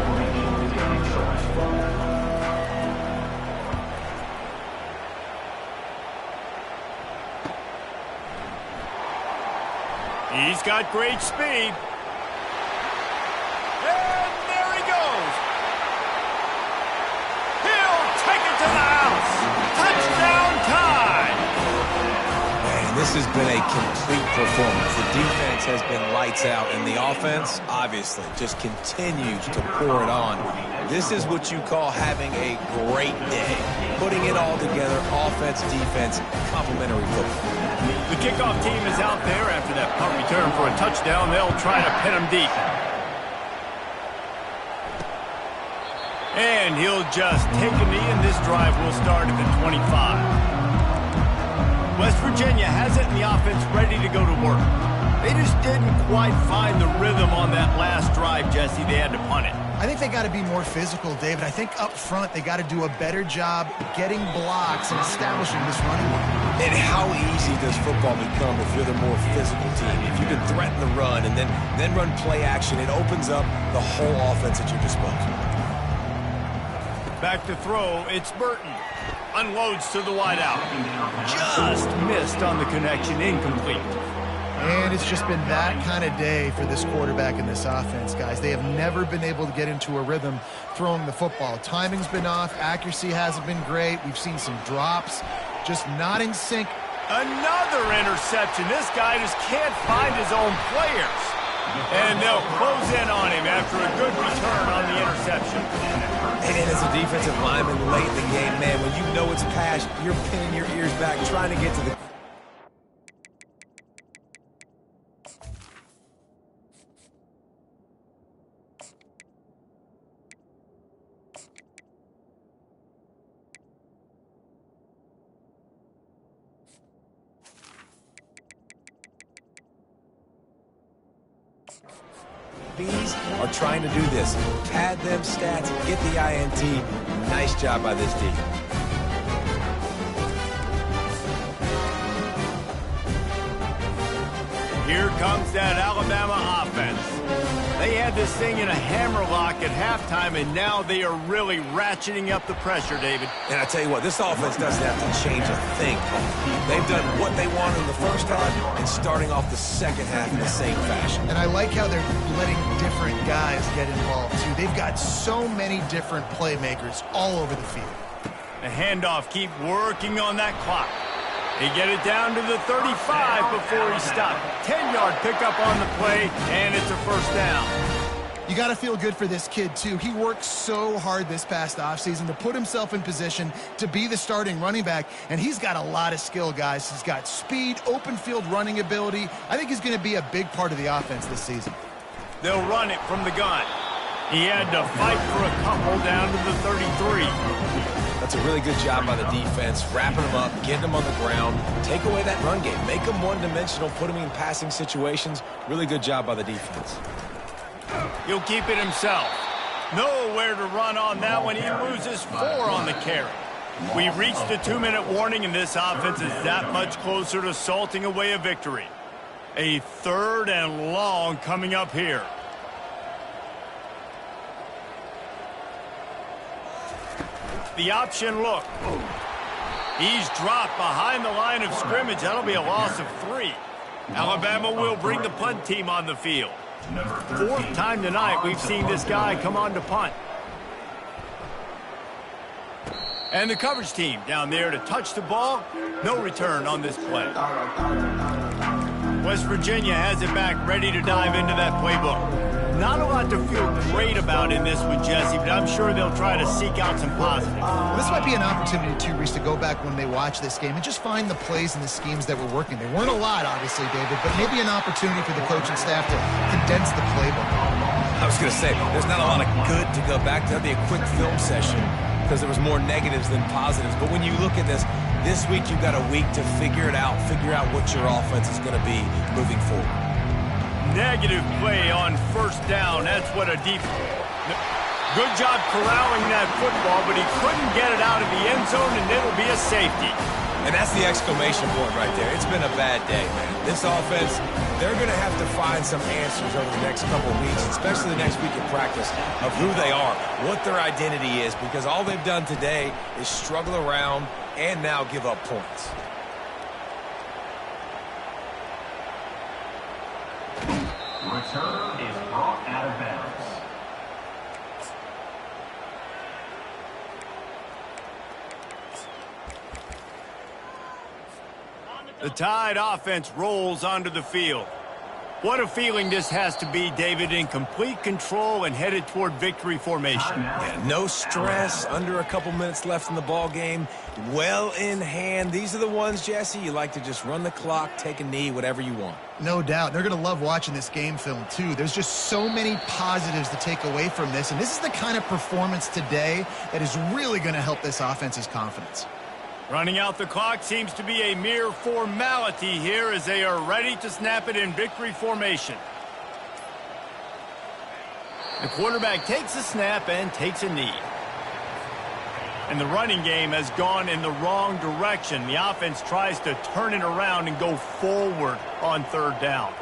[SPEAKER 2] He's got great speed. And there he goes. He'll take it to the house. Touchdown time.
[SPEAKER 4] Man, this has been a complete performance. The defense has been lights out, and the offense, obviously, just continues to pour it on. This is what you call having a great day. Putting it all together, offense, defense, complementary football.
[SPEAKER 2] The kickoff team is out there after that punt return for a touchdown. They'll try to pin him deep. And he'll just take a knee, and this drive will start at the 25. West Virginia has it in the offense ready to go to work. They just didn't quite find the rhythm on that last drive, Jesse. They had to punt it.
[SPEAKER 3] I think they got to be more physical, David. I think up front they got to do a better job getting blocks and establishing this running game.
[SPEAKER 4] And how easy does football become if you're the more physical team? If you can threaten the run and then run play action, it opens up the whole offense at your disposal.
[SPEAKER 2] Back to throw, it's Burton. Unloads to the wideout. Just missed on the connection, incomplete.
[SPEAKER 3] And it's just been that kind of day for this quarterback and this offense, guys. They have never been able to get into a rhythm throwing the football. Timing's been off. Accuracy hasn't been great. We've seen some drops. Just not in sync.
[SPEAKER 2] Another interception. This guy just can't find his own players. And they'll close in on him after a good return on the interception.
[SPEAKER 4] And as a defensive lineman late in the game, man, when you know it's pass, you're pinning your ears back trying to get to the... Bees are trying to do this. Pad them stats, get the INT. Nice job by this D.
[SPEAKER 2] Here comes that Alabama offense. They had this thing in a hammerlock at halftime, and now they are really ratcheting up the pressure, David.
[SPEAKER 4] And I tell you what, this offense doesn't have to change a thing. They've done what they wanted in the first half and starting off the second half in the same fashion.
[SPEAKER 3] And I like how they're letting different guys get involved, too. They've got so many different playmakers all over the field.
[SPEAKER 2] The handoff, keep working on that clock. They get it down to the 35 before he stopped. 10-yard pickup on the play, and it's a first down.
[SPEAKER 3] You got to feel good for this kid, too. He worked so hard this past offseason to put himself in position to be the starting running back, and he's got a lot of skill, guys. He's got speed, open field running ability. I think he's going to be a big part of the offense this season.
[SPEAKER 2] They'll run it from the gun. He had to fight for a couple down to the 33.
[SPEAKER 4] That's a really good job by the defense, wrapping them up, getting them on the ground, take away that run game, make them one-dimensional, put them in passing situations. Really good job by the defense.
[SPEAKER 2] He'll keep it himself. Nowhere to run on that one. He loses 4 on the carry. We reached a 2-minute warning, and this offense is that much closer to salting away a victory. A 3rd and long coming up here. The option look. He's dropped behind the line of scrimmage. That'll be a loss of 3. Alabama will bring the punt team on the field. 4th time tonight we've seen this guy come on to punt. And the coverage team down there to touch the ball. No return on this play. West Virginia has it back, ready to dive into that playbook. Not a lot to feel great about in this one, Jesse, but I'm sure they'll try to seek out some positives.
[SPEAKER 3] This might be an opportunity, too, Reese, to go back when they watch this game and just find the plays and the schemes that were working. There weren't a lot, obviously, David, but maybe an opportunity for the coaching staff to condense the playbook.
[SPEAKER 4] I was going to say, there's not a lot of good to go back to. That'd be a quick film session because there was more negatives than positives. But when you look at this week you've got a week to figure it out, figure out what your offense is going to be moving forward.
[SPEAKER 2] Negative play on first down. That's what a deep... Good job corralling that football, but he couldn't get it out of the end zone, and it'll be a safety.
[SPEAKER 4] And that's the exclamation point right there. It's been a bad day, man. This offense, they're going to have to find some answers over the next couple of weeks, especially the next week of practice, of who they are, what their identity is, because all they've done today is struggle around and now give up points.
[SPEAKER 1] Return is brought out of bounds.
[SPEAKER 2] The Tide offense rolls onto the field. What a feeling this has to be, David, in complete control and headed toward victory formation.
[SPEAKER 4] Yeah, no stress, under a couple minutes left in the ball game, well in hand. These are the ones, Jesse, you like to just run the clock, take a knee, whatever you want.
[SPEAKER 3] No doubt. They're going to love watching this game film, too. There's just so many positives to take away from this, and this is the kind of performance today that is really going to help this offense's confidence.
[SPEAKER 2] Running out the clock seems to be a mere formality here as they are ready to snap it in victory formation. The quarterback takes a snap and takes a knee. And the running game has gone in the wrong direction. The offense tries to turn it around and go forward on third down.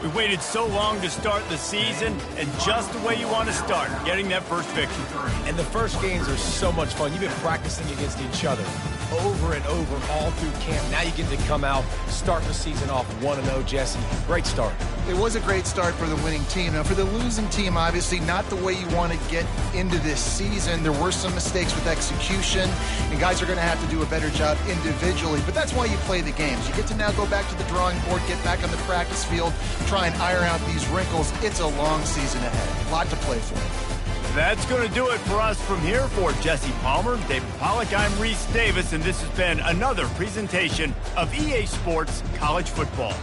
[SPEAKER 2] We waited so long to start the season, and just the way you want to start, getting that first victory.
[SPEAKER 4] And the first games are so much fun. You've been practicing against each other over and over all through camp. Now you get to come out, start the season off 1-0, Jesse. Great start.
[SPEAKER 3] It was a great start for the winning team. Now, for the losing team, obviously not the way you want to get into this season. There were some mistakes with execution, and guys are going to have to do a better job individually. But that's why you play the games. You get to now go back to the drawing board, get back on the practice field, try and iron out these wrinkles. It's a long season ahead. A lot to play for.
[SPEAKER 2] That's going to do it for us from here. For Jesse Palmer, David Pollack, I'm Reese Davis, and this has been another presentation of EA Sports College Football.